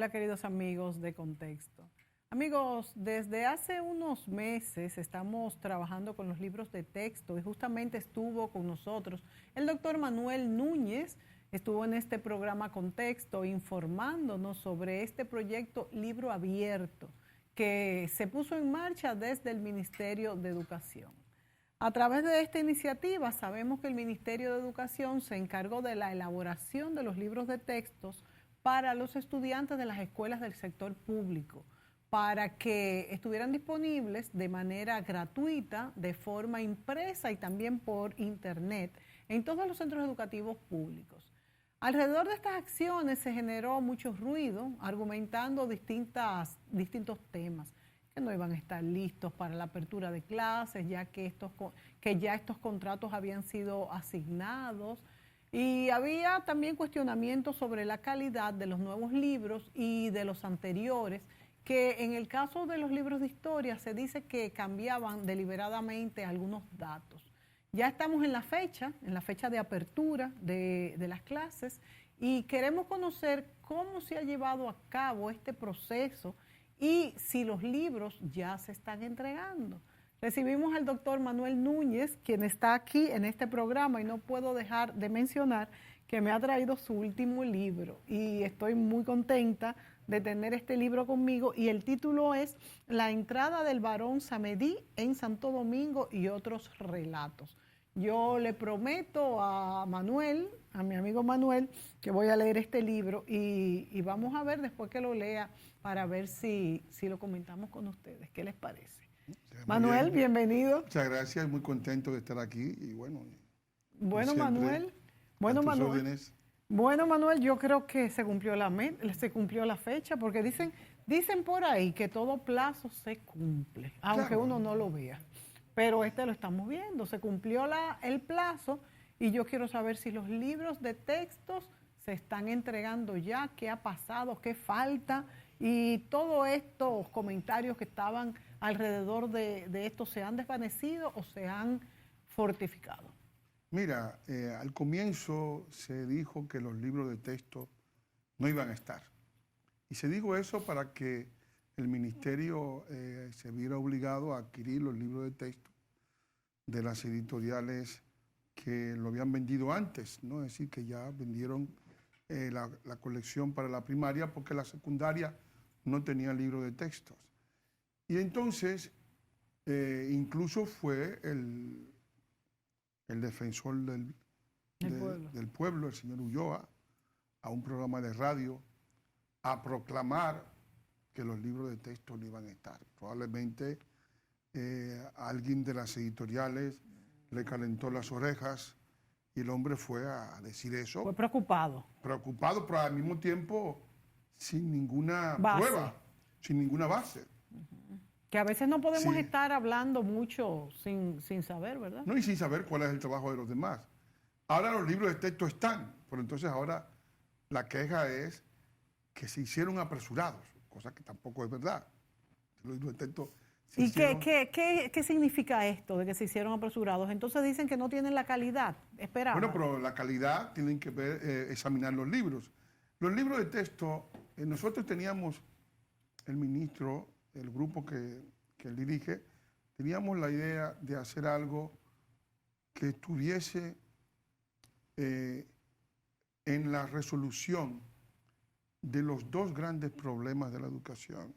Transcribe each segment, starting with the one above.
Hola queridos amigos de Contexto. Amigos, desde hace unos meses estamos trabajando con los libros de texto y justamente estuvo con nosotros el doctor Manuel Núñez, estuvo en este programa Contexto informándonos sobre este proyecto Libro Abierto que se puso en marcha desde el Ministerio de Educación. A través de esta iniciativa sabemos que el Ministerio de Educación se encargó de la elaboración de los libros de textos para los estudiantes de las escuelas del sector público, para que estuvieran disponibles de manera gratuita, de forma impresa y también por internet en todos los centros educativos públicos. Alrededor de estas acciones se generó mucho ruido, argumentando distintos temas, que no iban a estar listos para la apertura de clases, ya que estos contratos habían sido asignados. Y había también cuestionamientos sobre la calidad de los nuevos libros y de los anteriores, que en el caso de los libros de historia se dice que cambiaban deliberadamente algunos datos. Ya estamos en la fecha de apertura de las clases y queremos conocer cómo se ha llevado a cabo este proceso y si los libros ya se están entregando. Recibimos al doctor Manuel Núñez, quien está aquí en este programa y no puedo dejar de mencionar que me ha traído su último libro y estoy muy contenta de tener este libro conmigo y el título es La entrada del barón Samedí en Santo Domingo y otros relatos. Yo le prometo a Manuel, a mi amigo Manuel, que voy a leer este libro y vamos a ver después que lo lea para ver si lo comentamos con ustedes. ¿Qué les parece? Manuel, bienvenido. Muchas gracias, muy contento de estar aquí y bueno. Bueno, Manuel. Bueno, Manuel, yo creo que se cumplió la fecha porque dicen por ahí que todo plazo se cumple, aunque claro, uno no lo vea. Pero lo estamos viendo, se cumplió el plazo y yo quiero saber si los libros de textos se están entregando ya, qué ha pasado, qué falta y todos estos comentarios que estaban alrededor de esto, ¿se han desvanecido o se han fortificado? Mira, al comienzo se dijo que los libros de texto no iban a estar. Y se dijo eso para que el ministerio se viera obligado a adquirir los libros de texto de las editoriales que lo habían vendido antes, ¿no? Es decir, que ya vendieron la colección para la primaria porque la secundaria no tenía libros de textos. Y entonces, incluso fue el defensor del pueblo, el señor Ulloa, a un programa de radio a proclamar que los libros de texto no iban a estar. Probablemente alguien de las editoriales le calentó las orejas y el hombre fue a decir eso. Fue preocupado. Preocupado, pero al mismo tiempo sin ninguna prueba, sin ninguna base. Que a veces no podemos estar hablando mucho sin saber, ¿verdad? No, y sin saber cuál es el trabajo de los demás. Ahora los libros de texto están, pero entonces ahora la queja es que se hicieron apresurados, cosa que tampoco es verdad. Los libros de texto ¿Y qué significa esto de que se hicieron apresurados? Entonces dicen que no tienen la calidad esperada. Bueno, pero la calidad tienen que examinar los libros. Los libros de texto, nosotros teníamos, el ministro, el grupo que él dirige, teníamos la idea de hacer algo que estuviese en la resolución de los dos grandes problemas de la educación.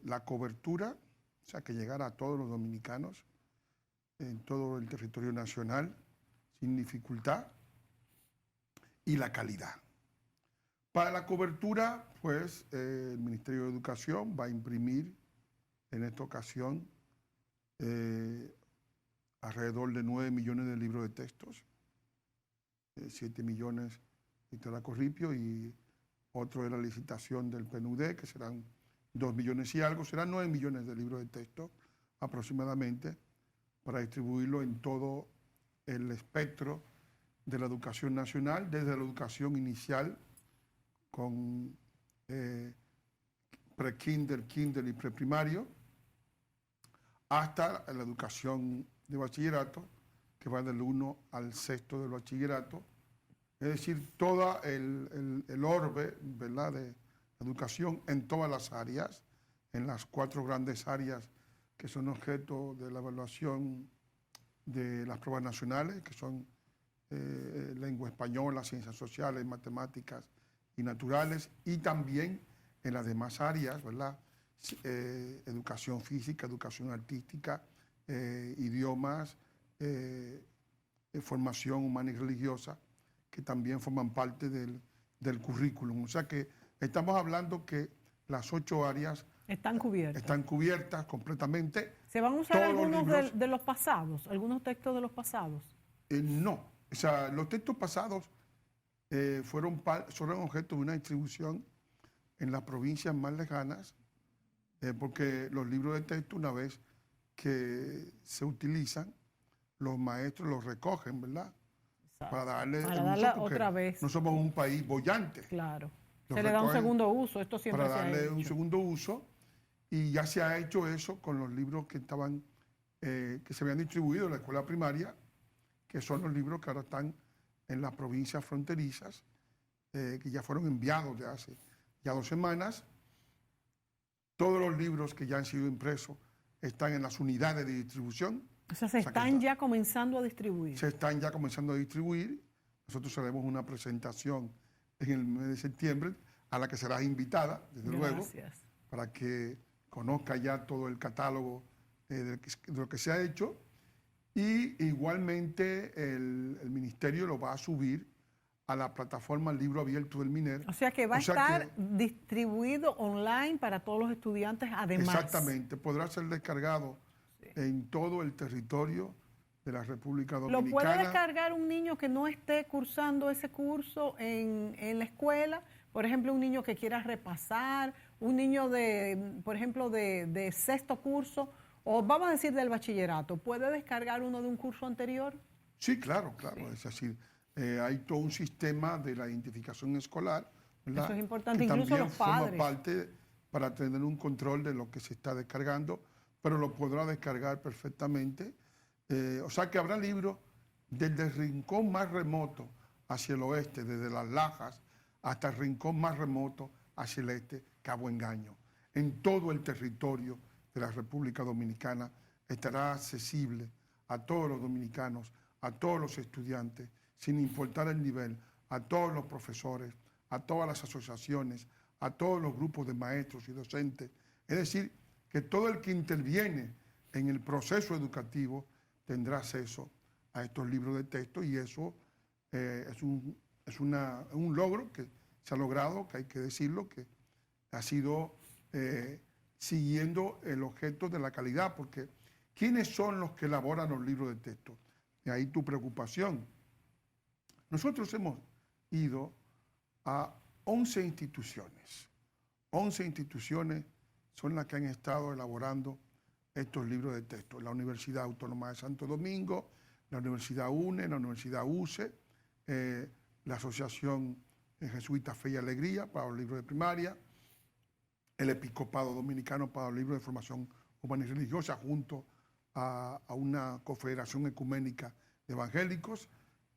La cobertura, o sea, que llegara a todos los dominicanos en todo el territorio nacional sin dificultad, y la calidad. Para la cobertura, pues, el Ministerio de Educación va a imprimir en esta ocasión alrededor de 9 millones de libros de textos, 7 millones de Taracorripio y otro de la licitación del PNUD, que serán 2 millones y algo, serán 9 millones de libros de texto aproximadamente, para distribuirlo en todo el espectro de la educación nacional, desde la educación inicial con pre-kinder, kinder y preprimario, hasta la educación de bachillerato, que va del 1 al 6º del bachillerato, es decir, todo el orbe, ¿verdad?, educación en todas las áreas, en las 4 grandes áreas que son objeto de la evaluación de las pruebas nacionales, que son lengua española, ciencias sociales, matemáticas y naturales, y también en las demás áreas, ¿verdad? Educación física, educación artística, idiomas, formación humana y religiosa, que también forman parte del currículum. O sea que estamos hablando que las 8 áreas están cubiertas completamente. ¿Se van a usar algunos de los pasados, algunos textos de los pasados? No. O sea, los textos pasados fueron objeto de una distribución en las provincias más lejanas, porque los libros de texto, una vez que se utilizan, los maestros los recogen, ¿verdad? Exacto. Para darle otra vez. No somos un país boyante. Claro. Se le da un segundo uso, esto siempre se ha hecho. Para darle un segundo uso, y ya se ha hecho eso con los libros que estaban, que se habían distribuido en la escuela primaria, que son los libros que ahora están en las provincias fronterizas, que ya fueron enviados de hace ya 2 semanas. Todos los libros que ya han sido impresos están en las unidades de distribución. O sea, se están ya comenzando a distribuir. Se están ya comenzando a distribuir. Nosotros haremos una presentación en el mes de septiembre, a la que serás invitada, desde luego, para que conozca ya todo el catálogo de lo que se ha hecho. Y igualmente el ministerio lo va a subir a la plataforma Libro Abierto del MINER. O sea que va a estar distribuido online para todos los estudiantes además. Exactamente, podrá ser descargado en todo el territorio de la República Dominicana. ¿Lo puede descargar un niño que no esté cursando ese curso en la escuela? Por ejemplo, un niño que quiera repasar, un niño por ejemplo, de 6º curso, o vamos a decir del bachillerato, ¿puede descargar uno de un curso anterior? Sí, claro. Sí. Es así. Hay todo un sistema de la identificación escolar, ¿verdad? Eso es importante, que incluso también los padres. forma parte para tener un control de lo que se está descargando, pero lo podrá descargar perfectamente. O sea que habrá libros desde el rincón más remoto hacia el oeste, desde Las Lajas hasta el rincón más remoto hacia el este, Cabo Engaño. En todo el territorio de la República Dominicana estará accesible a todos los dominicanos, a todos los estudiantes, sin importar el nivel, a todos los profesores, a todas las asociaciones, a todos los grupos de maestros y docentes. Es decir, que todo el que interviene en el proceso educativo tendrá acceso a estos libros de texto, y eso es un logro que se ha logrado, que hay que decirlo, que ha sido siguiendo el objeto de la calidad, porque ¿quiénes son los que elaboran los libros de texto? Y ahí tu preocupación. Nosotros hemos ido a 11 instituciones. 11 instituciones son las que han estado elaborando estos libros de texto. La Universidad Autónoma de Santo Domingo, la Universidad UNE, la Universidad UCE, la Asociación Jesuita Fe y Alegría para los libros de primaria, el Episcopado Dominicano para los libros de formación humana y religiosa, junto a una confederación ecuménica de evangélicos.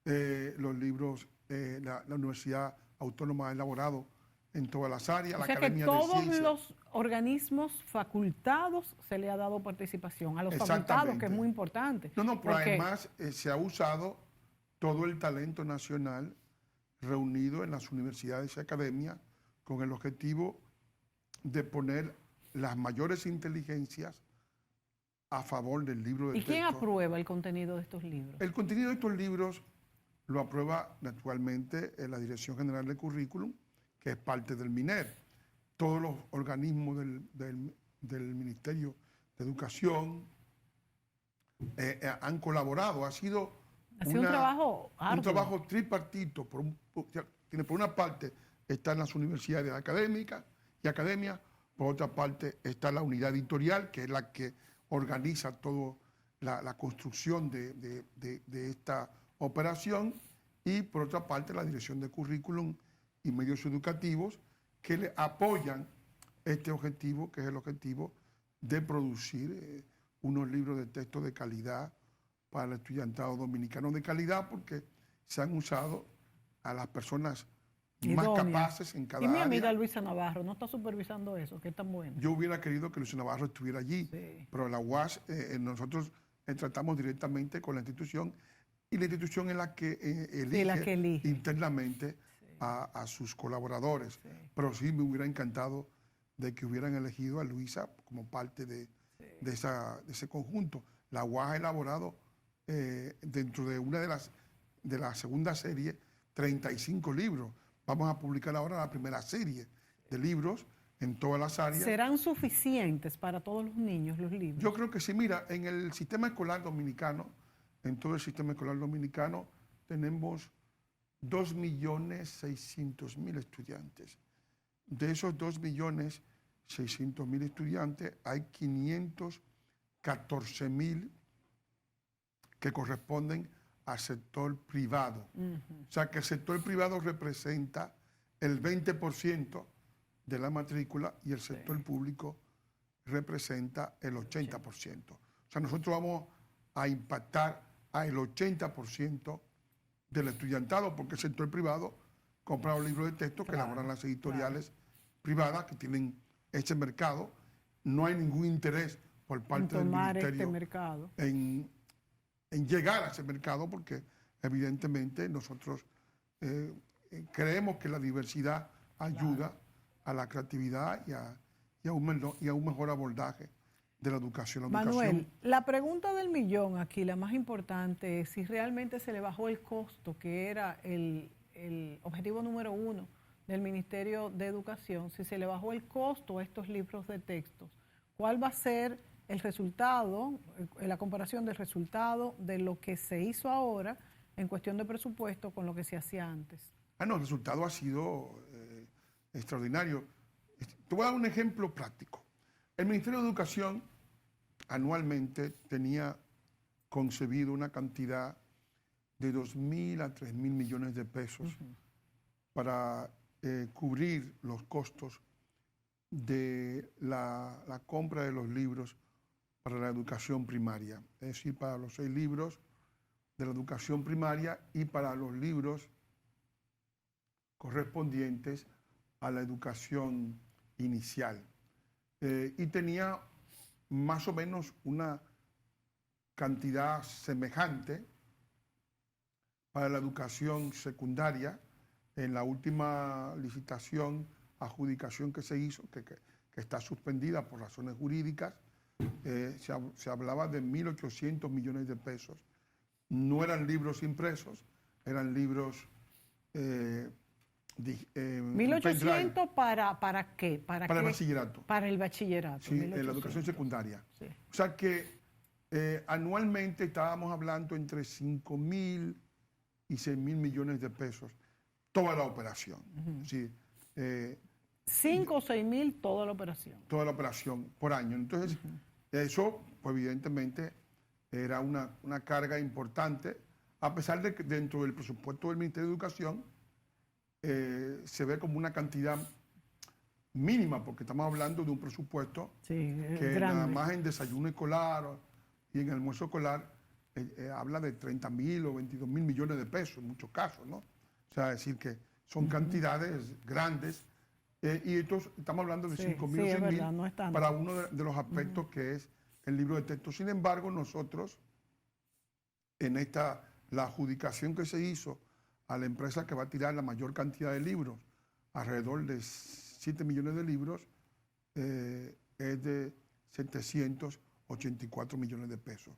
Los libros, la Universidad Autónoma ha elaborado en todas las áreas. O sea que todos los organismos facultados se le ha dado participación, a los facultados, que es muy importante. No, pero además se ha usado todo el talento nacional reunido en las universidades y academias con el objetivo de poner las mayores inteligencias a favor del libro de texto. ¿Y quién aprueba el contenido de estos libros? El contenido de estos libros lo aprueba naturalmente la Dirección General de Currículum, que es parte del MINER. Todos los organismos del Ministerio de Educación han colaborado. Ha sido un trabajo arduo. Un trabajo tripartito. Por una parte están las universidades académicas y academias, por otra parte está la unidad editorial, que es la que organiza toda la construcción de esta operación, y por otra parte la Dirección de Currículum y Medios Educativos, que le apoyan este objetivo, que es el objetivo de producir unos libros de texto de calidad para el estudiantado dominicano. De calidad porque se han usado a las personas más idónea. capaces en cada Y mi área. amiga Luisa Navarro no está supervisando eso, que es tan bueno. Yo hubiera querido que Luis Navarro estuviera allí, Sí. pero la UAS, nosotros tratamos directamente con la institución y la institución es la que elige internamente a sus colaboradores. Sí. Pero sí me hubiera encantado de que hubieran elegido a Luisa como parte de ese conjunto. La UAS ha elaborado dentro de una de la segunda serie 35 libros. Vamos a publicar ahora la primera serie de libros en todas las áreas. ¿Serán suficientes para todos los niños los libros? Yo creo que sí. Mira, en el sistema escolar dominicano, en todo el sistema escolar dominicano, tenemos 2.600.000 estudiantes. De esos 2.600.000 estudiantes, hay 514.000 que corresponden al sector privado. O sea, que el sector privado representa el 20% de la matrícula y el sector público representa el 80%. O sea, nosotros vamos a impactar al 80% del estudiantado, porque el sector privado compra los libros de texto que elaboran las editoriales privadas que tienen ese mercado. No hay ningún interés por parte del ministerio en llegar a ese mercado, porque evidentemente nosotros creemos que la diversidad ayuda a la creatividad y a un mejor abordaje de la educación. Manuel, la pregunta del millón aquí, la más importante, es si realmente se le bajó el costo, que era el objetivo número 1 del Ministerio de Educación, si se le bajó el costo a estos libros de textos. ¿Cuál va a ser el resultado, la comparación del resultado de lo que se hizo ahora en cuestión de presupuesto con lo que se hacía antes? No, el resultado ha sido extraordinario. Te voy a dar un ejemplo práctico. El Ministerio de Educación anualmente tenía concebido una cantidad de 2.000 a 3.000 millones de pesos para cubrir los costos de la compra de los libros para la educación primaria, es decir, para los 6 libros de la educación primaria y para los libros correspondientes a la educación inicial. Y tenía más o menos una cantidad semejante para la educación secundaria. En la última licitación, adjudicación que se hizo, que está suspendida por razones jurídicas, se hablaba de 1.800 millones de pesos. No eran libros impresos, eran libros... 1.800 ¿para qué? Para el bachillerato. Para el bachillerato. Sí, en la educación secundaria. Sí. O sea que anualmente estábamos hablando entre 5.000 y 6.000 millones de pesos toda la operación. Sí, 5 o 6.000 toda la operación. Toda la operación por año. Entonces, eso, pues evidentemente, era una carga importante, a pesar de que dentro del presupuesto del Ministerio de Educación se ve como una cantidad mínima, porque estamos hablando de un presupuesto que grande. Nada más en desayuno escolar y en almuerzo escolar habla de 30.000 o 22.000 millones de pesos en muchos casos, ¿no? O sea, es decir que son cantidades grandes y entonces estamos hablando de 5.000 o 6.000 no es para uno de los aspectos que es el libro de texto. Sin embargo, nosotros en la adjudicación que se hizo a la empresa que va a tirar la mayor cantidad de libros, alrededor de 7 millones de libros, es de 784 millones de pesos.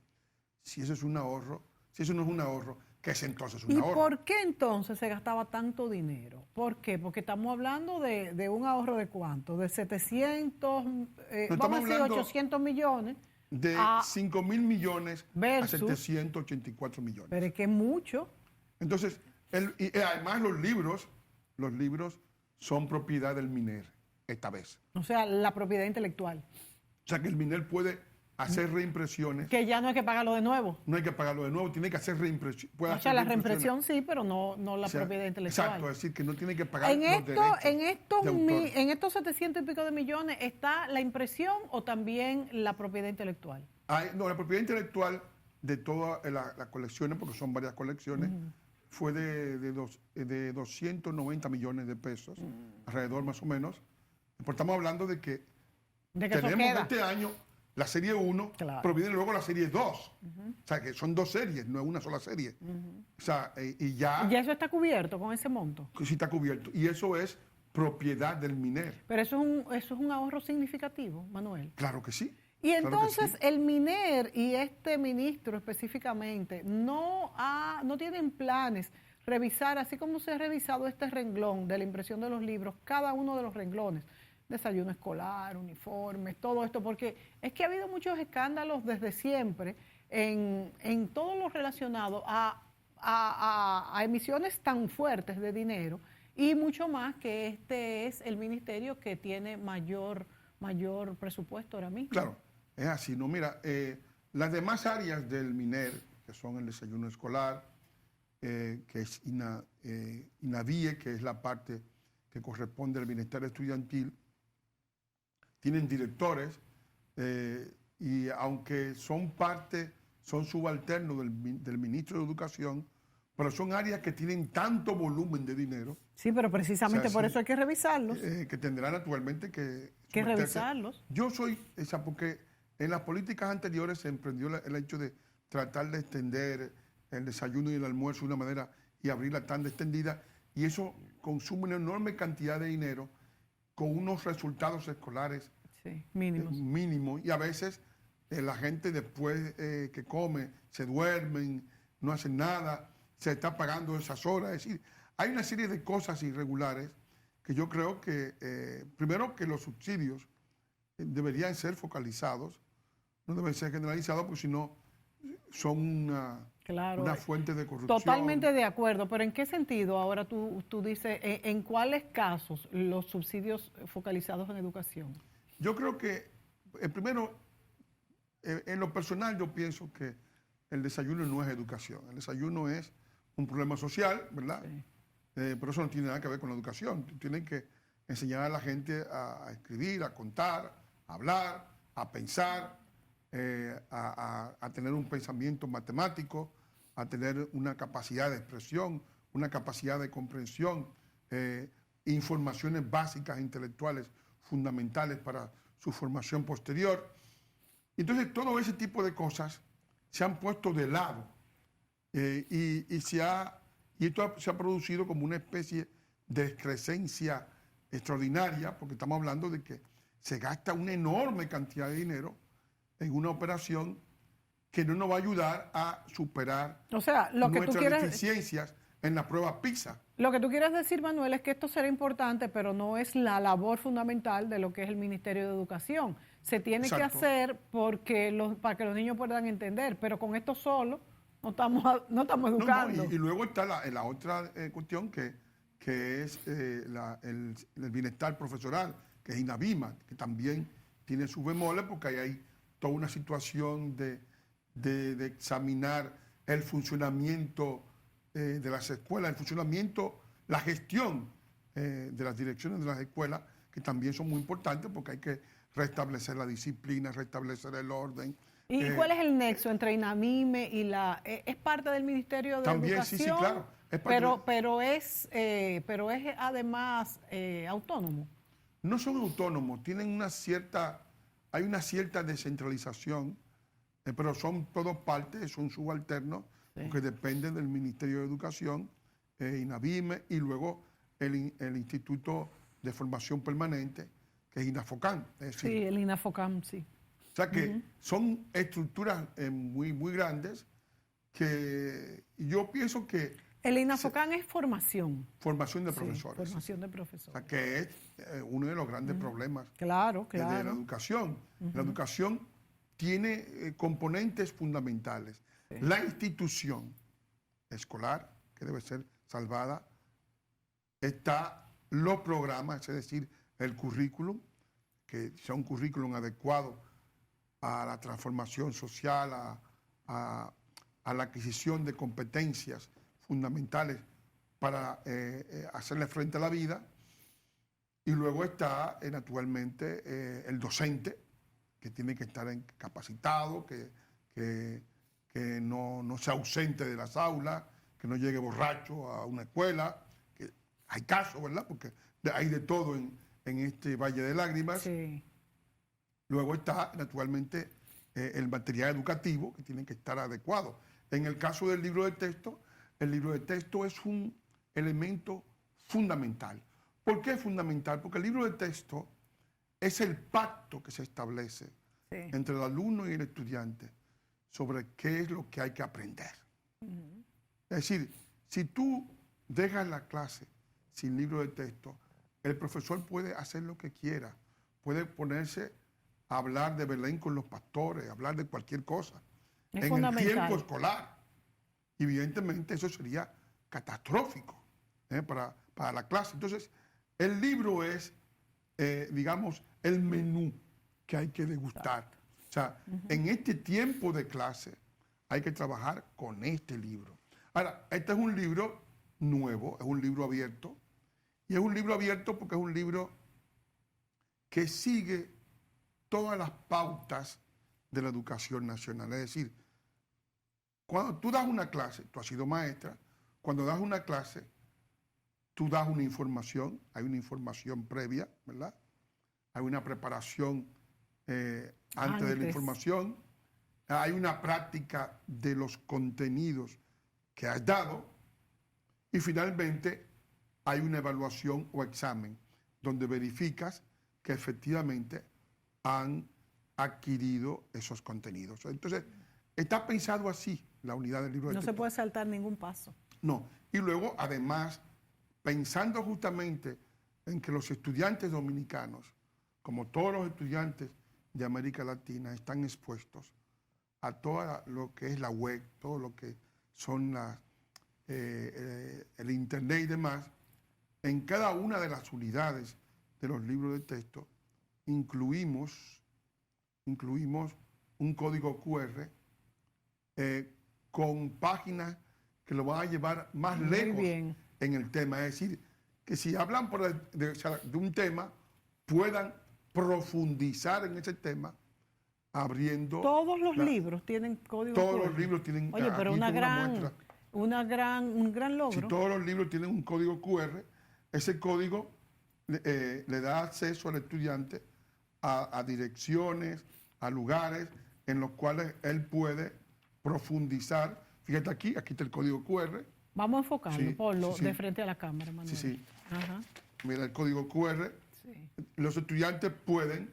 Si eso es un ahorro, si eso no es un ahorro, ¿qué es entonces un ahorro? ¿Y por qué entonces se gastaba tanto dinero? ¿Por qué? Porque estamos hablando de un ahorro de ¿cuánto? De 700, vamos a decir 800 millones. De 5.000 millones versus, a 784 millones. Pero es que es mucho. Entonces, y además los libros son propiedad del MINER, esta vez. O sea, la propiedad intelectual. O sea, que el MINER puede hacer reimpresiones. Que ya no hay que pagarlo de nuevo. No hay que pagarlo de nuevo, tiene que hacer reimpresiones. O sea, la reimpresión sí, pero no la propiedad intelectual. Exacto, es decir, que no tiene que pagar los derechos en estos 700 y pico de millones, ¿está la impresión o también la propiedad intelectual? No, la propiedad intelectual de todas las colecciones, porque son varias colecciones, fue de 290 millones de pesos, alrededor más o menos. Pues estamos hablando de que tenemos este año la serie 1, claro, pero viene luego la serie 2. O sea, que son dos series, no es una sola serie. O sea, y ya... ¿Y eso está cubierto con ese monto? Sí está cubierto. Y eso es propiedad del MINER. Pero eso es un ahorro significativo, Manuel. Claro que sí. Y claro entonces sí. el MINER y este ministro específicamente no tienen planes revisar, así como se ha revisado este renglón de la impresión de los libros, cada uno de los renglones, desayuno escolar, uniformes, todo esto, porque es que ha habido muchos escándalos desde siempre en todo lo relacionado a emisiones tan fuertes de dinero y mucho más que este es el ministerio que tiene mayor presupuesto ahora mismo. Claro, es así. No, mira, las demás áreas del MINER, que son el desayuno escolar, que es INAVIE, que es la parte que corresponde al bienestar estudiantil, tienen directores y aunque son subalternos del ministro de Educación, pero son áreas que tienen tanto volumen de dinero. Sí, pero precisamente por eso hay que revisarlos. Que tendrán naturalmente que revisarlos. Yo soy esa, porque en las políticas anteriores se emprendió el hecho de tratar de extender el desayuno y el almuerzo de una manera y abrirla tan extendida, y eso consume una enorme cantidad de dinero con unos resultados escolares mínimos. Y a veces la gente después que come, se duermen, no hacen nada, se está pagando esas horas. Es decir, hay una serie de cosas irregulares que yo creo que, primero, que los subsidios deberían ser focalizados, no deben ser generalizados, porque si no son una fuente de corrupción. Totalmente de acuerdo, pero ¿en qué sentido ahora tú dices, en cuáles casos los subsidios focalizados en educación? Yo creo que, primero, en lo personal yo pienso que el desayuno no es educación, el desayuno es un problema social, ¿verdad? Sí. Pero eso no tiene nada que ver con la educación. Tienen que enseñar a la gente a escribir, a contar, a hablar, a pensar, a tener un pensamiento matemático, a tener una capacidad de expresión, una capacidad de comprensión, informaciones básicas intelectuales fundamentales para su formación posterior. Entonces, todo ese tipo de cosas se han puesto de lado y esto se ha producido como una especie de excrescencia extraordinaria, porque estamos hablando de que se gasta una enorme cantidad de dinero en una operación que no nos va a ayudar a superar nuestras deficiencias en la prueba PISA. Lo que tú quieres decir, Manuel, es que esto será importante, pero no es la labor fundamental de lo que es el Ministerio de Educación. Se tiene que hacer para que los niños puedan entender, pero con esto solo no estamos educando. Y luego está la otra cuestión que es el bienestar profesoral, que es INAVIMA, que también tiene sus bemoles, porque ahí hay toda una situación de examinar el funcionamiento de las escuelas, el funcionamiento, la gestión de las direcciones de las escuelas, que también son muy importantes porque hay que restablecer la disciplina, restablecer el orden. ¿Y cuál es el nexo entre INAVIME y ¿Es parte del Ministerio de también, Educación? Sí, claro. Pero es además autónomo. No son autónomos, hay una cierta descentralización, pero son todos partes, son subalternos, porque dependen del Ministerio de Educación, INAVIME, y luego el Instituto de Formación Permanente, que es INAFOCAM. Sí, el INAFOCAM, sí. O sea que son estructuras muy, muy grandes que yo pienso que... El INAFOCAM es formación. Formación de profesores. Formación de profesores. O sea que es uno de los grandes problemas de la educación. La educación tiene componentes fundamentales. Sí. La institución escolar, que debe ser salvada, está los programas, es decir, el currículum, que sea un currículum adecuado a la transformación social, a la adquisición de competencias fundamentales para hacerle frente a la vida. Y luego está, naturalmente, el docente, que tiene que estar capacitado, que no sea ausente de las aulas, que no llegue borracho a una escuela. Que hay casos, ¿verdad? Porque hay de todo en este Valle de Lágrimas. Sí. Luego está, naturalmente, el material educativo, que tiene que estar adecuado. En el caso del libro de texto, el libro de texto es un elemento fundamental. ¿Por qué es fundamental? Porque el libro de texto es el pacto que se establece entre el alumno y el estudiante sobre qué es lo que hay que aprender. Es decir, si tú dejas la clase sin libro de texto, el profesor puede hacer lo que quiera, puede ponerse a hablar de Belén con los pastores, hablar de cualquier cosa en el tiempo escolar. Evidentemente eso sería catastrófico para la clase. Entonces, el libro es, digamos, el menú que hay que degustar. O sea, en este tiempo de clase hay que trabajar con este libro. Ahora, este es un libro nuevo, es un libro abierto. Y es un libro abierto porque es un libro que sigue todas las pautas de la educación nacional. Es decir, cuando tú das una clase, tú has sido maestra, cuando das una clase, tú das una información, hay una información previa, ¿verdad? Hay una preparación antes de la información, hay una práctica de los contenidos que has dado y finalmente hay una evaluación o examen donde verificas que efectivamente han adquirido esos contenidos. Entonces, está pensado así la unidad del libro de texto. No se puede saltar ningún paso. No. Y luego, además, pensando justamente en que los estudiantes dominicanos, como todos los estudiantes de América Latina, están expuestos a todo lo que es la web, todo lo que son el internet y demás, en cada una de las unidades de los libros de texto incluimos un código QR con páginas que lo van a llevar más lejos en el tema. Es decir, que si hablan de un tema, puedan profundizar en ese tema, abriendo... Todos los libros tienen código QR. Todos los libros tienen... Oye, pero un gran logro. Si todos los libros tienen un código QR, ese código le da acceso al estudiante a direcciones, a lugares en los cuales él puede profundizar. Fíjate aquí está el código QR. Vamos a enfocarlo, ponlo de frente a la cámara, Manuel. Sí. Ajá. Mira el código QR. Los estudiantes pueden,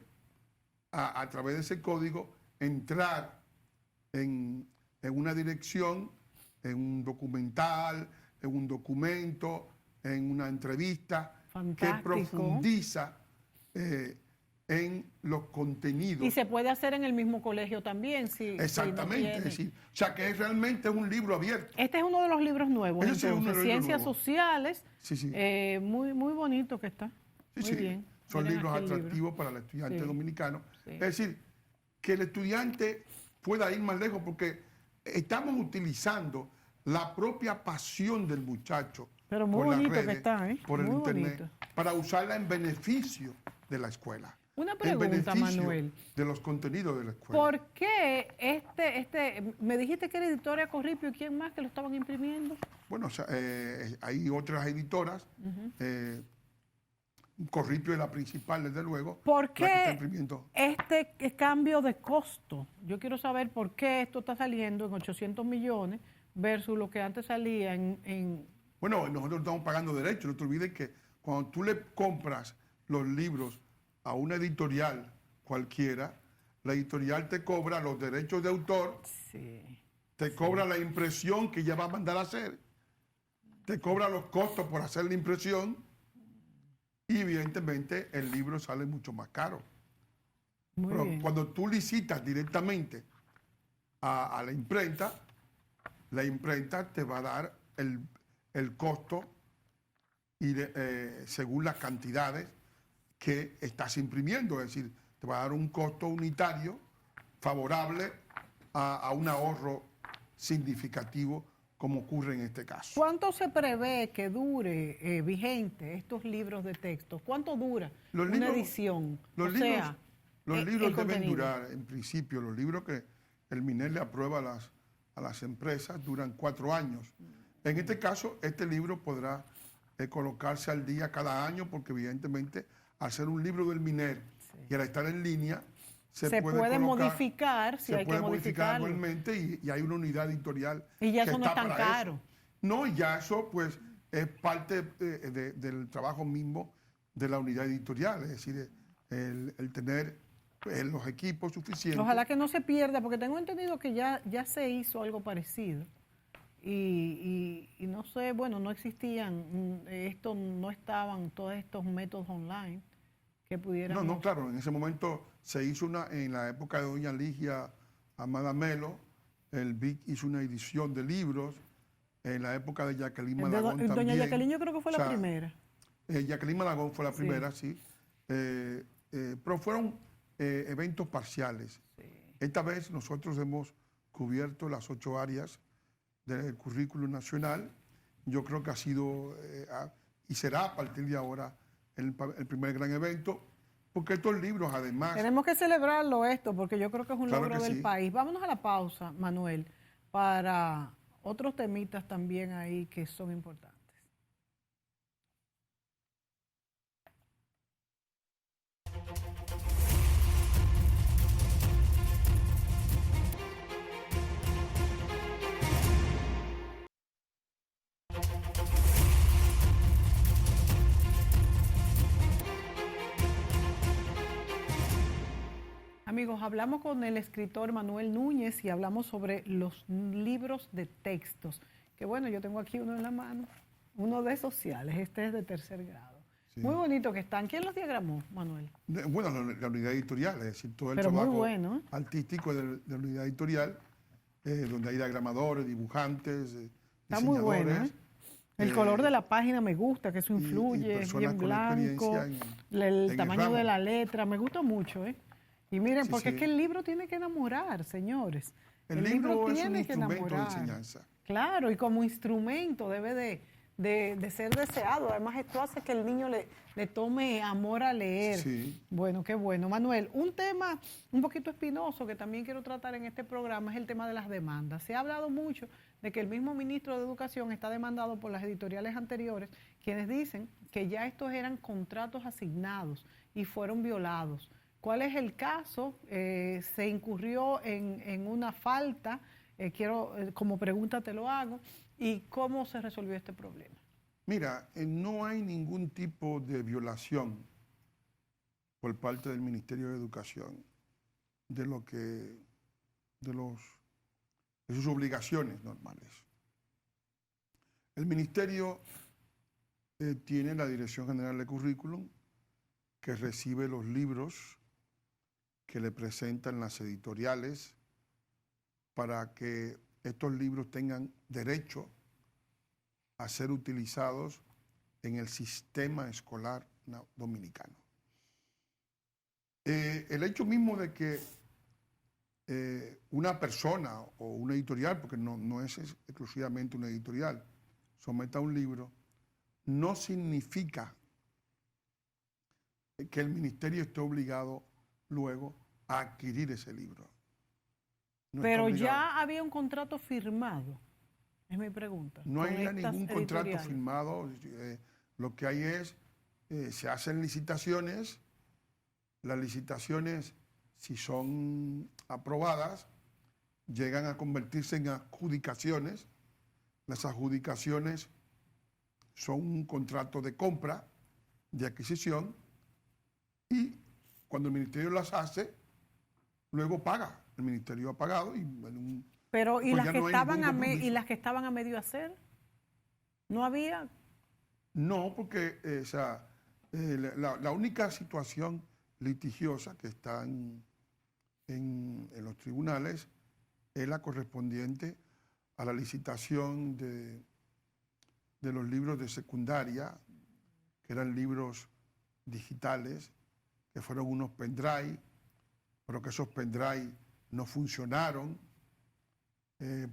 a través de ese código, entrar en una dirección, en un documental, en un documento, en una entrevista. Fantástico. Que profundiza en los contenidos. Y se puede hacer en el mismo colegio también. Exactamente. Si es decir, o sea que realmente es un libro abierto. Este es uno de los libros nuevos, entonces, Ciencias Sociales. Muy, muy bonito que está. Muy bien. Son libros atractivos para el estudiante dominicano. Es decir, que el estudiante pueda ir más lejos porque estamos utilizando la propia pasión del muchacho. Pero muy bonito que está, por el internet, para usarla en beneficio de la escuela. Una pregunta, Manuel. De los contenidos de la escuela. ¿Por qué me dijiste que era Editorial Corripio y quién más que lo estaban imprimiendo? Bueno, hay otras editoras. Corripio es la principal, desde luego. ¿Por qué este cambio de costo? Yo quiero saber por qué esto está saliendo en 800 millones versus lo que antes salía en... Bueno, nosotros estamos pagando derechos. No te olvides que cuando tú le compras los libros a una editorial cualquiera, la editorial te cobra los derechos de autor, te cobra la impresión que ella va a mandar a hacer, te cobra los costos por hacer la impresión y evidentemente el libro sale mucho más caro. Pero cuando tú licitas directamente a la imprenta te va a dar el costo y según las cantidades que estás imprimiendo, es decir, te va a dar un costo unitario favorable a un ahorro significativo como ocurre en este caso. ¿Cuánto se prevé que dure vigente estos libros de texto? ¿Cuánto dura una edición? Los libros deben durar, en principio, los libros que el MINER le aprueba a las empresas duran 4 años. En este caso, este libro podrá colocarse al día cada año porque evidentemente al ser un libro del MINER y al estar en línea, se puede modificar si hay que modificarlo. Anualmente y hay una unidad editorial y ya que eso no es tan caro. Eso. No, y ya eso pues es parte del trabajo mismo de la unidad editorial, es decir, el tener los equipos suficientes. Ojalá que no se pierda, porque tengo entendido que ya se hizo algo parecido. Y no sé, bueno, no existían, no estaban todos estos métodos online que pudieran... No, claro, en ese momento se hizo en la época de doña Ligia Amada Melo, el BIC hizo una edición de libros, en la época de Jacqueline Malagón también. Doña Jacqueline yo creo que fue la primera. Jacqueline Malagón fue la primera, sí. Pero fueron eventos parciales. Sí. Esta vez nosotros hemos cubierto las 8 áreas del currículo nacional. Yo creo que ha sido y será a partir de ahora el primer gran evento, porque estos libros además... Tenemos que celebrarlo esto, porque yo creo que es un logro del país. Vámonos a la pausa, Manuel, para otros temitas también ahí que son importantes. Amigos, hablamos con el escritor Manuel Núñez y hablamos sobre los libros de textos. Que bueno, yo tengo aquí uno en la mano, uno de sociales, este es de 3er grado. Sí. Muy bonito que están. ¿Quién los diagramó, Manuel? Bueno, la unidad editorial, es decir, todo el Pero trabajo muy bueno, artístico de la unidad editorial, donde hay diagramadores, dibujantes, está muy bueno, ¿eh? El color de la página me gusta, que eso influye, es bien blanco, el tamaño de la letra, me gusta mucho, ¿eh? Y miren, porque es que el libro tiene que enamorar, señores. El libro tiene que enamorar. De enseñanza. Claro, y como instrumento debe de ser deseado. Además, esto hace que el niño le tome amor a leer. Sí. Bueno, qué bueno. Manuel, un tema un poquito espinoso que también quiero tratar en este programa es el tema de las demandas. Se ha hablado mucho de que el mismo ministro de Educación está demandado por las editoriales anteriores, quienes dicen que ya estos eran contratos asignados y fueron violados. ¿Cuál es el caso? ¿Se incurrió en una falta? Como pregunta te lo hago. ¿Y cómo se resolvió este problema? Mira, no hay ningún tipo de violación por parte del Ministerio de Educación de sus obligaciones normales. El Ministerio tiene la Dirección General de Currículum, que recibe los libros que le presentan las editoriales para que estos libros tengan derecho a ser utilizados en el sistema escolar dominicano. El hecho mismo de que una persona o una editorial, porque no es exclusivamente una editorial, someta un libro, no significa que el ministerio esté obligado luego a adquirir ese libro. Pero ya había un contrato firmado, es mi pregunta. No hay ningún contrato firmado, lo que hay es, se hacen licitaciones, las licitaciones, si son aprobadas, llegan a convertirse en adjudicaciones. Las adjudicaciones son un contrato de compra, de adquisición, y cuando el ministerio las hace, luego paga. El ministerio ha pagado y pero ¿y las que estaban a medio hacer? ¿No había? No, porque la única situación litigiosa que está en los tribunales es la correspondiente a la licitación de los libros de secundaria, que eran libros digitales, que fueron unos pendrive, pero que esos pendrive no funcionaron,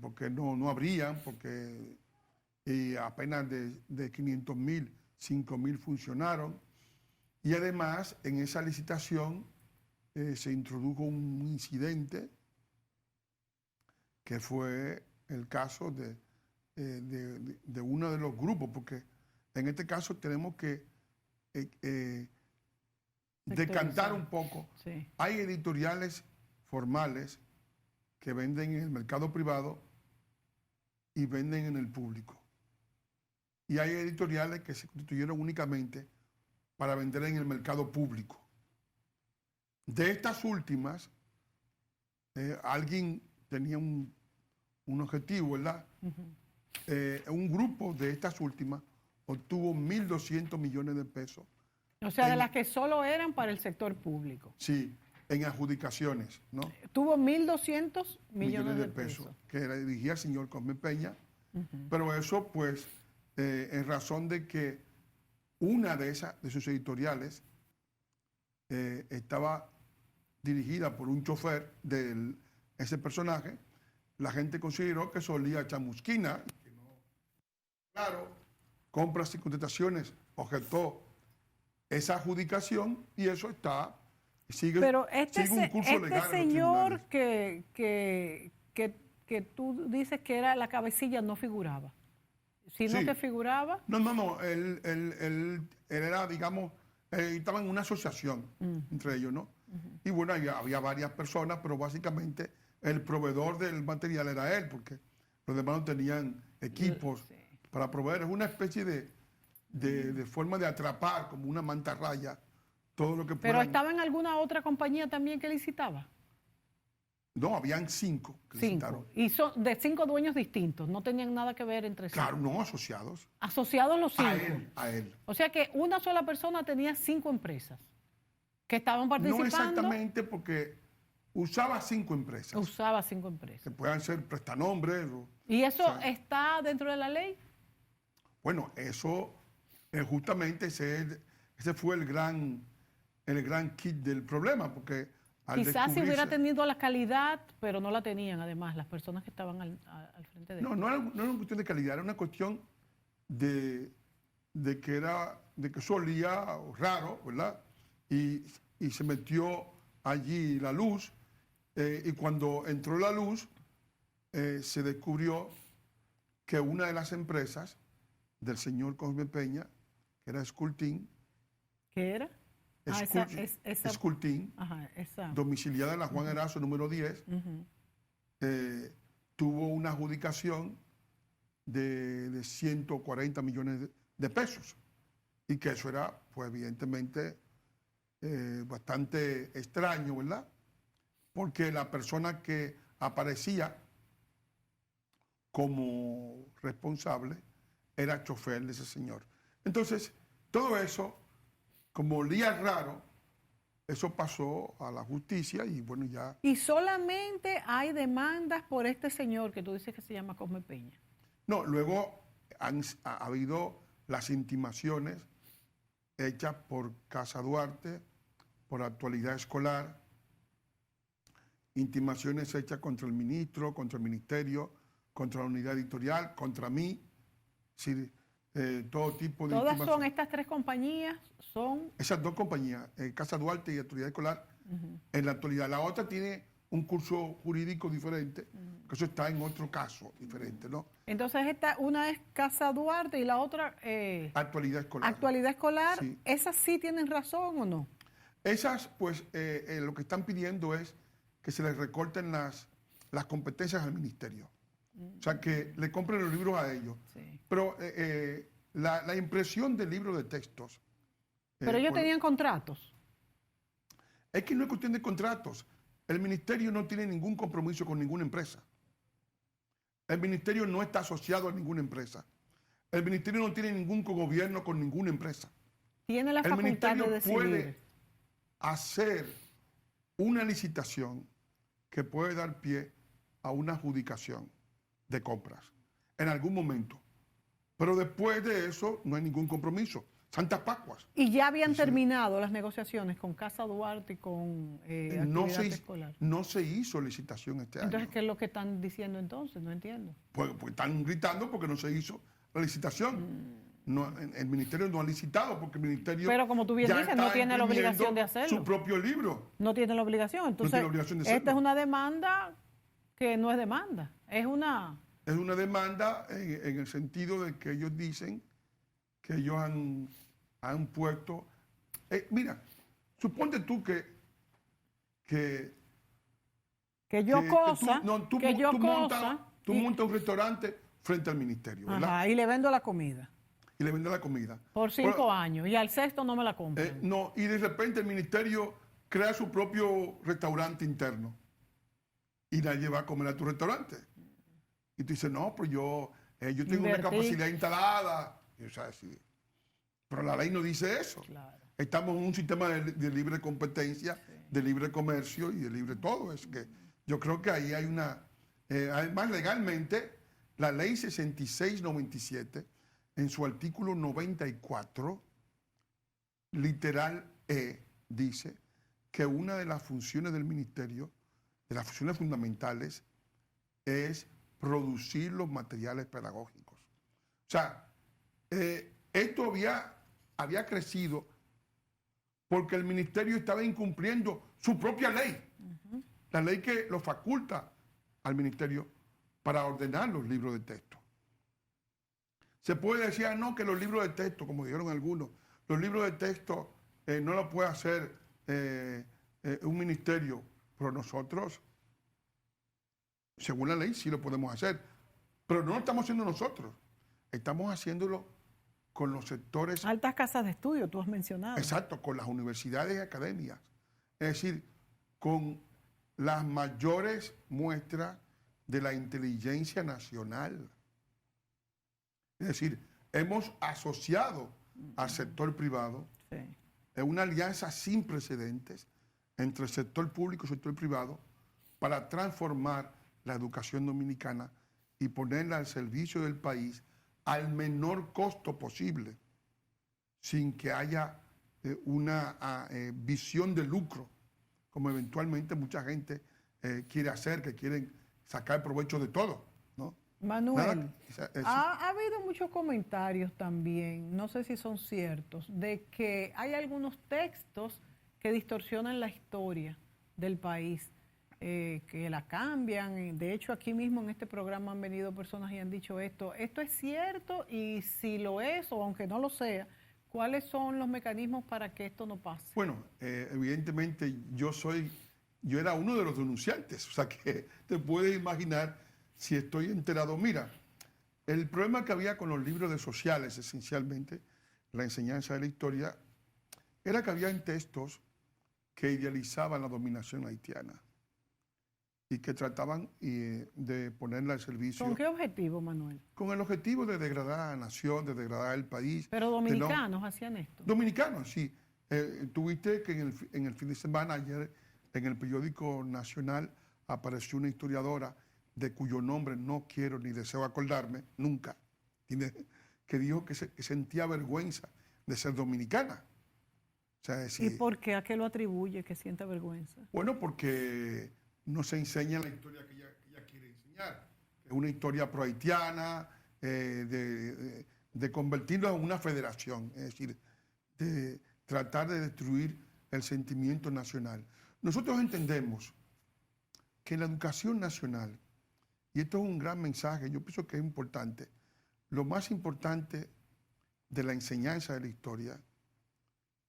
porque no abrían, porque apenas de 500.000, 5.000 funcionaron. Y además, en esa licitación se introdujo un incidente que fue el caso de uno de los grupos, porque en este caso tenemos que decantar un poco. Sí. Hay editoriales formales que venden en el mercado privado y venden en el público. Y hay editoriales que se constituyeron únicamente para vender en el mercado público. De estas últimas, alguien tenía un objetivo, ¿verdad? Un grupo de estas últimas obtuvo 1.200 millones de pesos. O sea, de las que solo eran para el sector público. Sí, en adjudicaciones, ¿no? Tuvo 1.200 millones de pesos. Que dirigía el señor Cosme Peña, pero eso, pues, en razón de que una de sus editoriales estaba dirigida por un chofer de ese personaje, la gente consideró que solía chamusquina, y que no, claro, compras y contrataciones objetó esa adjudicación y eso sigue un curso legal. Este señor que tú dices que era la cabecilla no figuraba, sino sí. que figuraba. No, él era, digamos, estaba en una asociación entre ellos, ¿no? Y bueno, había varias personas, pero básicamente el proveedor del material era él, porque los demás no tenían equipos para proveer. Es una especie de forma de atrapar, como una mantarraya, todo lo que puedan. ¿Pero estaba en alguna otra compañía también que licitaba? No, habían 5 que licitaron. Y son de 5 dueños distintos, no tenían nada que ver entre sí. Claro, no, asociados. Asociados los 5. A él. O sea que una sola persona tenía 5 empresas que estaban participando. No exactamente, porque usaba 5 empresas. Usaba 5 empresas. Que puedan ser prestanombres. ¿Y eso está dentro de la ley? Bueno, eso justamente ese fue el gran kit del problema, porque quizás si hubiera tenido la calidad, pero no la tenían además las personas que estaban al frente de él. No era una cuestión de calidad, era una cuestión de que solía raro, ¿verdad? Y se metió allí la luz, y cuando entró la luz, se descubrió que una de las empresas del señor Cosme Peña, que era Escultín. ¿Qué era? Escultín, domiciliada en la Juan Erazo número 10, tuvo una adjudicación de 140 millones de pesos. Y que eso era, pues evidentemente, bastante extraño, ¿verdad? Porque la persona que aparecía como responsable era chofer de ese señor. Entonces, todo eso, como olía raro, eso pasó a la justicia y bueno, ya... ¿Y solamente hay demandas por este señor que tú dices que se llama Cosme Peña? No, luego ha habido las intimaciones hechas por Casa Duarte, por Actualidad Escolar, intimaciones hechas contra el ministro, contra el ministerio, contra la unidad editorial, contra mí, sí, todo tipo de ¿Todas son estas 3 compañías? Esas 2 compañías, Casa Duarte y Actualidad Escolar, en la actualidad. La otra tiene un curso jurídico diferente, que eso está en otro caso diferente, ¿no? Entonces, una es Casa Duarte y la otra... Actualidad Escolar. Actualidad Escolar, sí. ¿Esas sí tienen razón o no? Esas, pues, lo que están pidiendo es que se les recorten las competencias al ministerio. O sea, que le compren los libros a ellos. Sí. Pero la impresión del libro de textos... Pero ellos tenían contratos. Es que no es cuestión de contratos. El ministerio no tiene ningún compromiso con ninguna empresa. El ministerio no está asociado a ninguna empresa. El ministerio no tiene ningún cogobierno con ninguna empresa. Tiene la facultad de decidir. El ministerio puede hacer una licitación que puede dar pie a una adjudicación de compras en algún momento. Pero después de eso no hay ningún compromiso. Santas Pascuas. ¿Y ya habían terminado las negociaciones con Casa Duarte y con Actualidad Escolar? No se hizo licitación este año. Entonces, ¿qué es lo que están diciendo entonces? No entiendo. Pues están gritando porque no se hizo la licitación. No, el ministerio no ha licitado porque el ministerio... Pero como tú bien dices, no tiene la obligación de hacerlo. Su propio libro. No tiene la obligación. Entonces, no tiene la obligación de hacerlo. Esta es una demanda que no es demanda. Es una es una demanda en el sentido de que ellos dicen que ellos han puesto... mira, suponte tú que tú montas un restaurante frente al ministerio, ¿verdad? Ajá, y le vendo la comida. Y le vendes la comida. Por 5 años, y al sexto no me la compran. No, y de repente el ministerio crea su propio restaurante interno y nadie va a comer a tu restaurante. Y tú dices, no, pues yo tengo una capacidad instalada. Y, o sea, sí. Pero la ley no dice eso. Claro. Estamos en un sistema de libre competencia, sí, de libre comercio y de libre todo. Es que yo creo que ahí hay una... además, legalmente, la ley 6697, en su artículo 94, literal E, dice que una de las funciones del ministerio, de las funciones fundamentales, es producir los materiales pedagógicos. O sea, esto había crecido porque el ministerio estaba incumpliendo su propia ley, la ley que lo faculta al ministerio para ordenar los libros de texto. Se puede decir, no, que los libros de texto, como dijeron algunos, los libros de texto no lo puede hacer un ministerio, pero nosotros, según la ley, sí lo podemos hacer. Pero no lo estamos haciendo nosotros, estamos haciéndolo con los sectores... Altas casas de estudio, tú has mencionado. Exacto, con las universidades y academias. Es decir, con las mayores muestras de la inteligencia nacional. Es decir, hemos asociado al sector privado en una alianza sin precedentes entre el sector público y el sector privado para transformar la educación dominicana y ponerla al servicio del país al menor costo posible, sin que haya una visión de lucro, como eventualmente mucha gente quiere hacer, que quieren sacar provecho de todo, ¿no? Manuel, ha habido muchos comentarios también, no sé si son ciertos, de que hay algunos textos que distorsionan la historia del país, que la cambian. De hecho, aquí mismo en este programa han venido personas y han dicho esto. ¿Esto es cierto? Y si lo es, o aunque no lo sea, ¿cuáles son los mecanismos para que esto no pase? Bueno, evidentemente yo era uno de los denunciantes, o sea que te puedes imaginar si estoy enterado. Mira, el problema que había con los libros de sociales, esencialmente, la enseñanza de la historia, era que había textos que idealizaban la dominación haitiana y que trataban de ponerla al servicio. ¿Con qué objetivo, Manuel? Con el objetivo de degradar a la nación, de degradar el país. ¿Pero dominicanos hacían esto? Dominicanos, sí. Tuviste que en el fin de semana, ayer, en el periódico nacional, apareció una historiadora de cuyo nombre no quiero ni deseo acordarme, nunca, que dijo que sentía vergüenza de ser dominicana. O sea, ¿Y por qué? ¿A qué lo atribuye que sienta vergüenza? Bueno, porque no se enseña la historia que ella quiere enseñar. Es una historia pro-haitiana, de convertirlo en una federación, es decir, de tratar de destruir el sentimiento nacional. Nosotros entendemos que la educación nacional, y esto es un gran mensaje, yo pienso que es importante, lo más importante de la enseñanza de la historia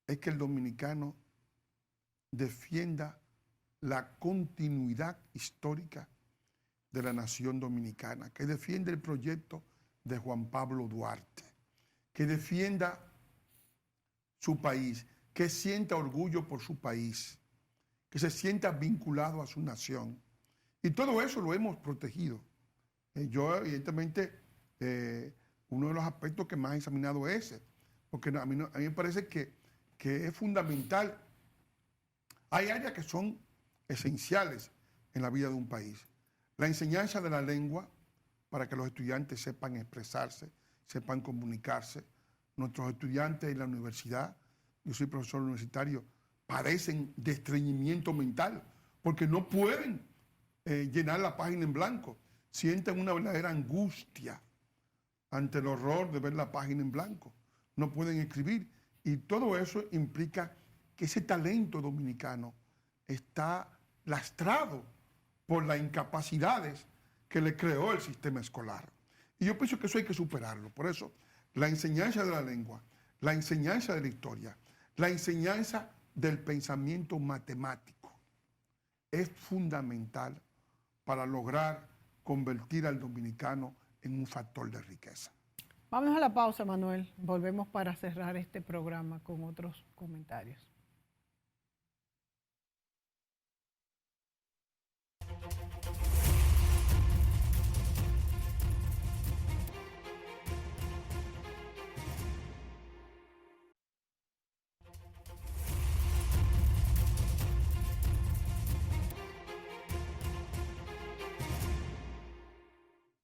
es que el dominicano defienda la continuidad histórica de la nación dominicana, que defienda el proyecto de Juan Pablo Duarte, que defienda su país, que sienta orgullo por su país, que se sienta vinculado a su nación. Y todo eso lo hemos protegido. Yo, evidentemente, uno de los aspectos que más he examinado es ese, porque a mí me parece que es fundamental. Hay áreas que son esenciales en la vida de un país. La enseñanza de la lengua para que los estudiantes sepan expresarse, sepan comunicarse. Nuestros estudiantes en la universidad, yo soy profesor universitario, padecen de estreñimiento mental porque no pueden llenar la página en blanco. Sienten una verdadera angustia ante el horror de ver la página en blanco. No pueden escribir. Y todo eso implica que ese talento dominicano está lastrado por las incapacidades que le creó el sistema escolar. Y yo pienso que eso hay que superarlo. Por eso, la enseñanza de la lengua, la enseñanza de la historia, la enseñanza del pensamiento matemático es fundamental para lograr convertir al dominicano en un factor de riqueza. Vamos a la pausa, Manuel. Volvemos para cerrar este programa con otros comentarios.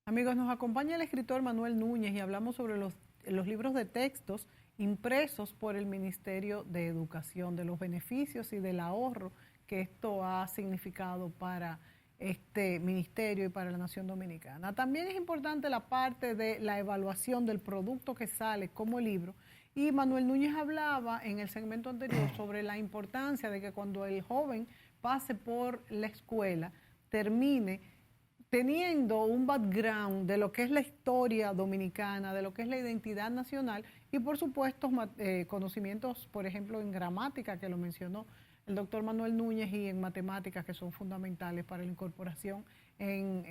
Amigos, nos acompaña el escritor Manuel Núñez y hablamos sobre los libros de textos impresos por el Ministerio de Educación, de los beneficios y del ahorro que esto ha significado para este ministerio y para la nación dominicana. También es importante la parte de la evaluación del producto que sale como libro. Y Manuel Núñez hablaba en el segmento anterior sobre la importancia de que cuando el joven pase por la escuela, termine teniendo un background de lo que es la historia dominicana, de lo que es la identidad nacional y por supuesto conocimientos, por ejemplo, en gramática, que lo mencionó el doctor Manuel Núñez, y en matemáticas, que son fundamentales para la incorporación en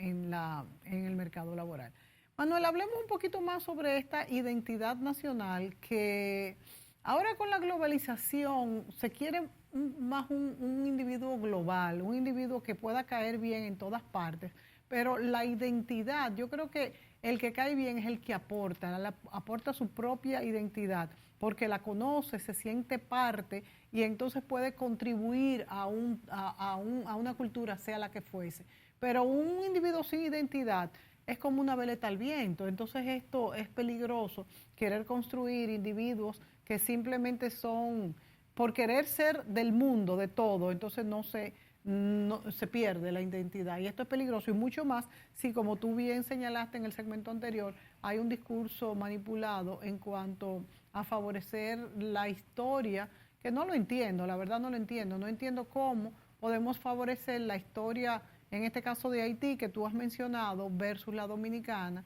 el mercado laboral. Manuel, hablemos un poquito más sobre esta identidad nacional que ahora con la globalización se quiere más un individuo global, un individuo que pueda caer bien en todas partes. Pero la identidad, yo creo que el que cae bien es el que aporta su propia identidad, porque la conoce, se siente parte y entonces puede contribuir a una cultura, sea la que fuese. Pero un individuo sin identidad es como una veleta al viento, entonces esto es peligroso, querer construir individuos que simplemente son, por querer ser del mundo, de todo, entonces no se pierde la identidad y esto es peligroso y mucho más si, como tú bien señalaste en el segmento anterior, hay un discurso manipulado en cuanto a favorecer la historia, que no lo entiendo, la verdad no entiendo cómo podemos favorecer la historia, en este caso de Haití que tú has mencionado, versus la dominicana.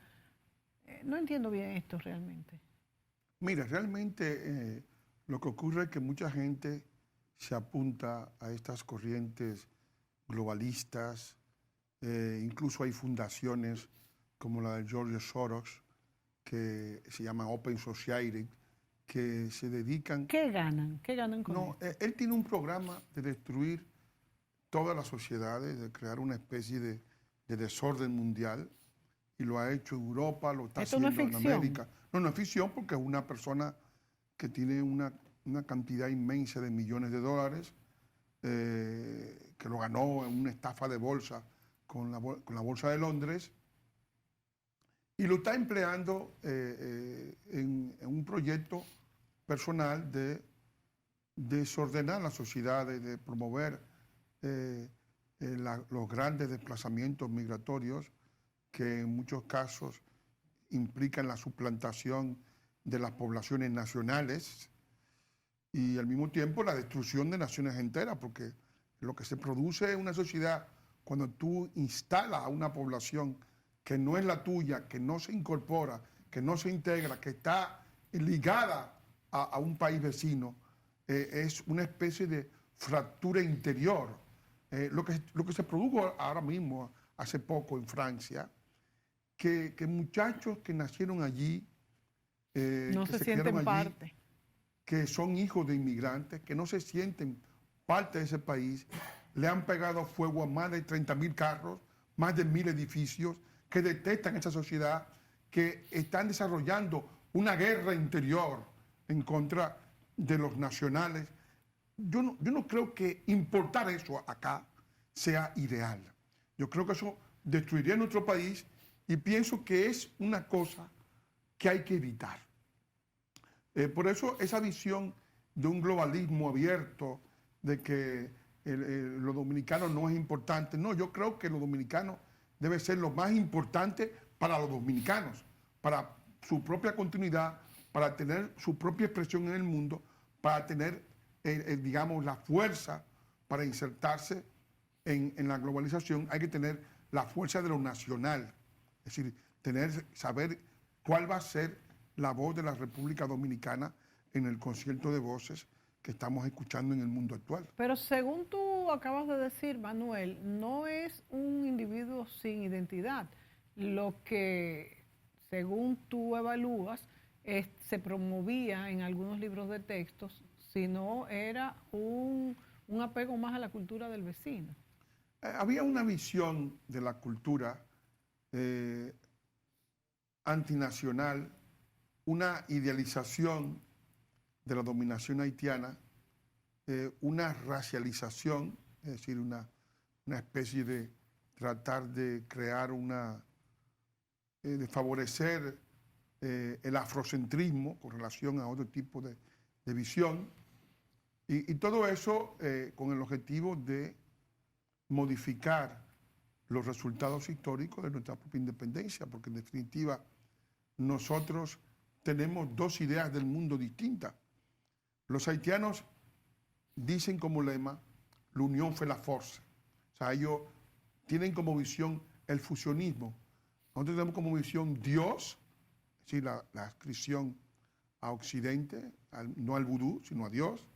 No entiendo bien esto realmente. Mira, realmente lo que ocurre es que mucha gente se apunta a estas corrientes globalistas, incluso hay fundaciones como la de George Soros, que se llama Open Society, que se dedican... ¿Qué ganan? ¿Qué ganan con esto? Él tiene un programa de destruir todas las sociedades, de crear una especie de desorden mundial, y lo ha hecho en Europa, lo está haciendo en América. No es ficción, porque es una persona que tiene una cantidad inmensa de millones de dólares, que lo ganó en una estafa de bolsa con la Bolsa de Londres, y lo está empleando en un proyecto personal de desordenar la sociedad, de promover los grandes desplazamientos migratorios que en muchos casos implican la suplantación de las poblaciones nacionales y al mismo tiempo la destrucción de naciones enteras, porque lo que se produce en una sociedad cuando tú instalas a una población que no es la tuya, que no se incorpora, que no se integra, que está ligada a un país vecino, es una especie de fractura interior. Lo que se produjo ahora mismo, hace poco en Francia, que muchachos que nacieron allí, no que se sienten allí, parte, que son hijos de inmigrantes, que no se sienten parte de ese país, le han pegado fuego a más de 30.000 carros, más de 1.000 edificios, que detestan esa sociedad, que están desarrollando una guerra interior en contra de los nacionales. Yo no creo que importar eso acá sea ideal. Yo creo que eso destruiría nuestro país y pienso que es una cosa que hay que evitar. Por eso esa visión de un globalismo abierto, de que lo dominicano no es importante. No, yo creo que lo dominicano debe ser lo más importante para los dominicanos, para su propia continuidad, para tener su propia expresión en el mundo, para tener, digamos, la fuerza para insertarse en la globalización. Hay que tener la fuerza de lo nacional, es decir, saber cuál va a ser la voz de la República Dominicana en el concierto de voces que estamos escuchando en el mundo actual. Pero según tú acabas de decir, Manuel, no es un individuo sin identidad. Lo que, según tú evalúas, se promovía en algunos libros de textos, sino era un apego más a la cultura del vecino. Había una visión de la cultura antinacional, una idealización de la dominación haitiana, una racialización, es decir, una especie de tratar de crear de favorecer el afrocentrismo con relación a otro tipo de visión, y todo eso con el objetivo de modificar los resultados históricos de nuestra propia independencia, porque en definitiva nosotros tenemos dos ideas del mundo distintas. Los haitianos dicen como lema, la unión fue la fuerza. O sea, ellos tienen como visión el fusionismo. Nosotros tenemos como visión Dios, es decir, la adscripción a Occidente, no al vudú, sino a Dios.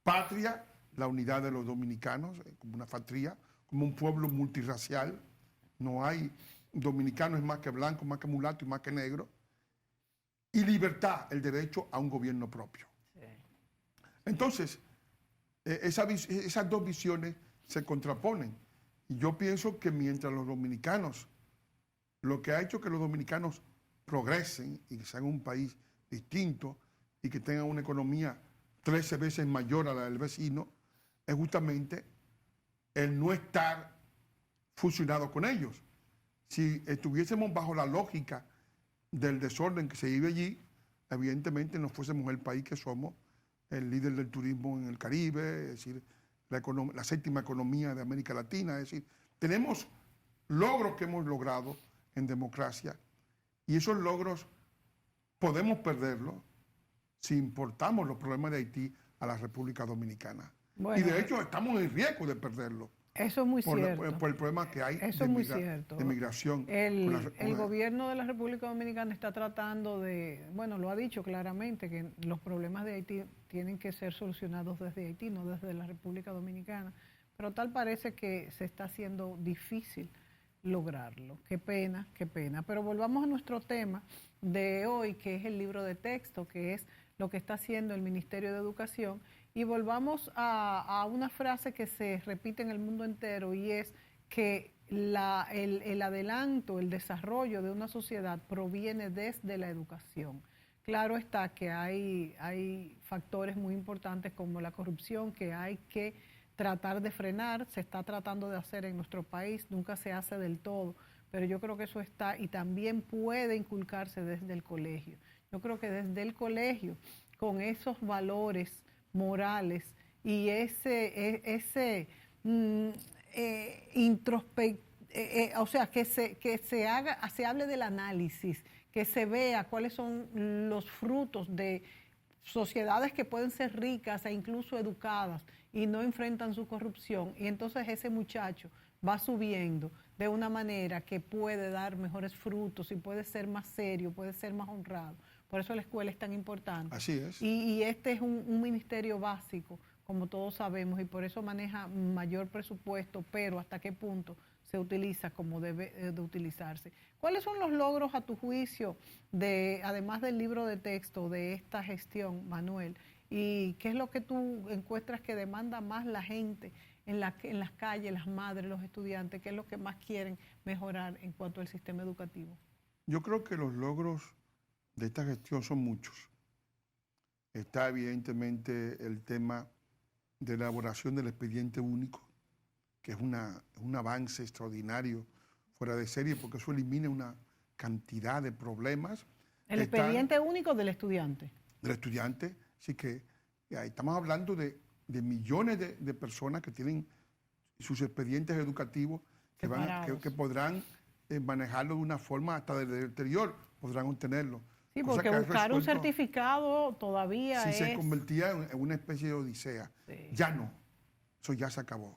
Patria, la unidad de los dominicanos, como una patria, como un pueblo multirracial. No hay dominicano es más que blanco, más que mulato y más que negro. Y libertad, el derecho a un gobierno propio. Sí. Entonces, esas dos visiones se contraponen. Y yo pienso que mientras los dominicanos, lo que ha hecho que los dominicanos progresen y que sean un país distinto y que tengan una economía 13 veces mayor a la del vecino, es justamente el no estar fusionado con ellos. Si estuviésemos bajo la lógica del desorden que se vive allí, evidentemente no fuésemos el país que somos, el líder del turismo en el Caribe, es decir, la séptima economía de América Latina, es decir, tenemos logros que hemos logrado en democracia y esos logros podemos perderlos si importamos los problemas de Haití a la República Dominicana. Bueno, y de hecho estamos en riesgo de perderlo. Eso es muy cierto. Por el problema que hay de migración. El gobierno de la República Dominicana está tratando de, bueno, lo ha dicho claramente, que los problemas de Haití tienen que ser solucionados desde Haití, no desde la República Dominicana. Pero tal parece que se está haciendo difícil lograrlo. Qué pena, qué pena. Pero volvamos a nuestro tema de hoy, que es el libro de texto, que es lo que está haciendo el Ministerio de Educación. Y volvamos a una frase que se repite en el mundo entero y es que el adelanto, el desarrollo de una sociedad proviene desde la educación. Claro está que hay factores muy importantes como la corrupción que hay que tratar de frenar, se está tratando de hacer en nuestro país, nunca se hace del todo, pero yo creo que eso está y también puede inculcarse desde el colegio. Yo creo que desde el colegio, con esos valores morales y o sea, que se hable del análisis, que se vea cuáles son los frutos de sociedades que pueden ser ricas e incluso educadas y no enfrentan su corrupción, y entonces ese muchacho va subiendo de una manera que puede dar mejores frutos y puede ser más serio, puede ser más honrado. Por eso la escuela es tan importante. Así es. Y este es un ministerio básico, como todos sabemos, y por eso maneja mayor presupuesto, pero hasta qué punto se utiliza como debe de utilizarse. ¿Cuáles son los logros, a tu juicio, además del libro de texto, de esta gestión, Manuel? ¿Y qué es lo que tú encuentras que demanda más la gente en las calles, las madres, los estudiantes? ¿Qué es lo que más quieren mejorar en cuanto al sistema educativo? Yo creo que los logros de esta gestión son muchos. Está evidentemente el tema de la elaboración del expediente único, que es un avance extraordinario, fuera de serie, porque eso elimina una cantidad de problemas. El expediente único del estudiante. Del estudiante, así que estamos hablando de millones de personas que tienen sus expedientes educativos que podrán manejarlo de una forma hasta desde el exterior, podrán obtenerlo. Sí, porque buscar un certificado todavía se convertía en una especie de odisea. Sí. Ya no, eso ya se acabó.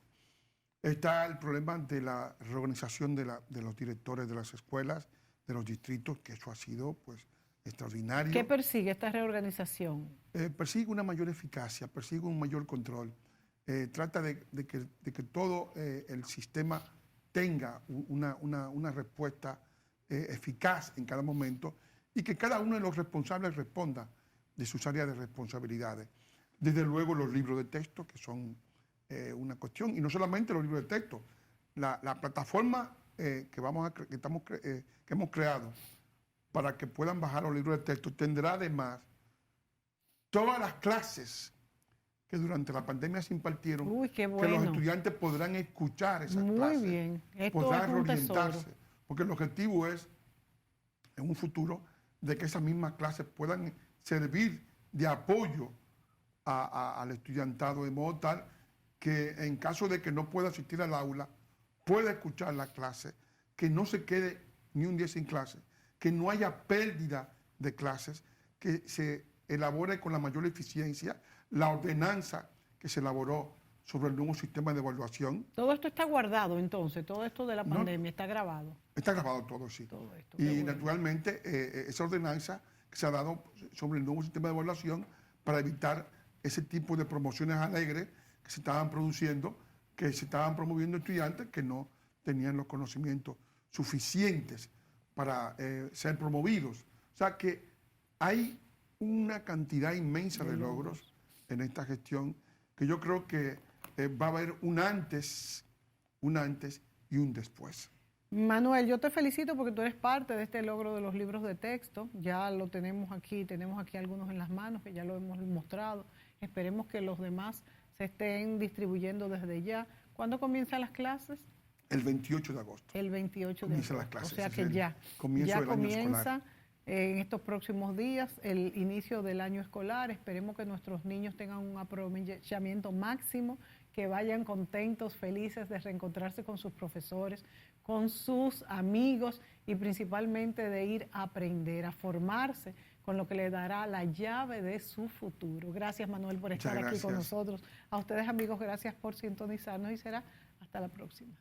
Está el problema de la reorganización de los directores de las escuelas, de los distritos, que eso ha sido pues extraordinario. ¿Qué persigue esta reorganización? Persigue una mayor eficacia, persigue un mayor control. Trata de que todo el sistema tenga una respuesta eficaz en cada momento y que cada uno de los responsables responda de sus áreas de responsabilidades. Desde luego los libros de texto, que son una cuestión, y no solamente los libros de texto, la plataforma que hemos creado para que puedan bajar los libros de texto tendrá además todas las clases que durante la pandemia se impartieron, Uy, qué bueno. que los estudiantes podrán escuchar esas Muy clases. Muy bien, esto podrán es un reorientarse, tesoro. porque el objetivo es, en un futuro, de que esas mismas clases puedan servir de apoyo al estudiantado, de modo tal que en caso de que no pueda asistir al aula, pueda escuchar la clase, que no se quede ni un día sin clase, que no haya pérdida de clases, que se elabore con la mayor eficiencia la ordenanza que se elaboró sobre el nuevo sistema de evaluación. Todo esto está guardado entonces, todo esto de la pandemia está grabado. Está grabado todo, sí. Todo esto, y naturalmente esa ordenanza que se ha dado sobre el nuevo sistema de evaluación para evitar ese tipo de promociones alegres que se estaban produciendo, que se estaban promoviendo estudiantes que no tenían los conocimientos suficientes para ser promovidos. O sea que hay una cantidad inmensa de logros en esta gestión que yo creo que va a haber un antes y un después. Manuel, yo te felicito porque tú eres parte de este logro de los libros de texto. Ya lo tenemos aquí algunos en las manos que ya lo hemos mostrado. Esperemos que los demás se estén distribuyendo desde ya. ¿Cuándo comienzan las clases? El 28 de agosto. El 28 de agosto. Las clases, o sea que ya comienza en estos próximos días el inicio del año escolar. Esperemos que nuestros niños tengan un aprovechamiento máximo, que vayan contentos, felices de reencontrarse con sus profesores, con sus amigos y principalmente de ir a aprender, a formarse con lo que les dará la llave de su futuro. Gracias, Manuel, por estar aquí con nosotros. A ustedes, amigos, gracias por sintonizarnos y será hasta la próxima.